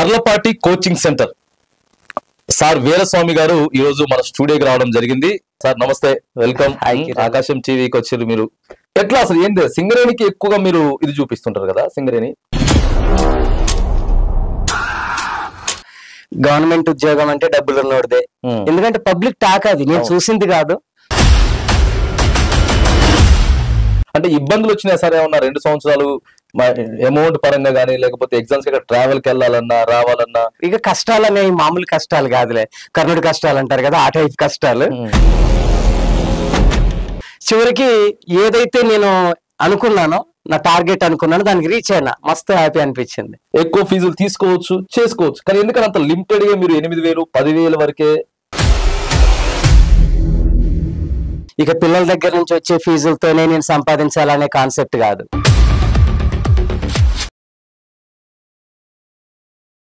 Marlapati coaching centre sir Veeraswamy గారు ఈ రోజు మన స్టూడియోకి రావడం జరిగింది. సార్ నమస్తే, వెల్కమ్. ఆకాశం టీవీకి వచ్చారు మీరు. ఎట్లా అసలు ఏంటి సింగరేణికి ఎక్కువగా మీరు ఇది చూపిస్తుంటారు కదా? సింగరేణి గవర్నమెంట్ ఉద్యోగం అంటే డబ్బులు ఉన్నోడిదే, ఎందుకంటే పబ్లిక్ టాక్ అది, నేను చూసింది కాదు. అంటే ఇబ్బందులు వచ్చినాయి సార్ ఏమన్నా 2 సంవత్సరాలు అమౌంట్ పరంగా గానీ, లేకపోతే ఎగ్జామ్స్ ఇక్కడ ట్రావెల్ కి వెళ్ళాలన్నా రావాలన్నా? ఇక కష్టాలు అనేవి మామూలు కష్టాలు కాదులే, కర్ణుడి కష్టాలు అంటారు కదా, ఆ టైప్ కష్టాలు. చివరికి ఏదైతే నేను అనుకున్నానో, నా టార్గెట్ అనుకున్నాను, దానికి రీచ్ అయినా మస్తు హ్యాపీ అనిపించింది. ఎక్కువ ఫీజులు తీసుకోవచ్చు, చేసుకోవచ్చు, కానీ ఎందుకని అంత లిమిటెడ్ గా మీరు 8,000 10,000 వరకే? ఇక పిల్లల దగ్గర నుంచి వచ్చే ఫీజులతోనే నేను సంపాదించాలనే కాన్సెప్ట్ కాదు.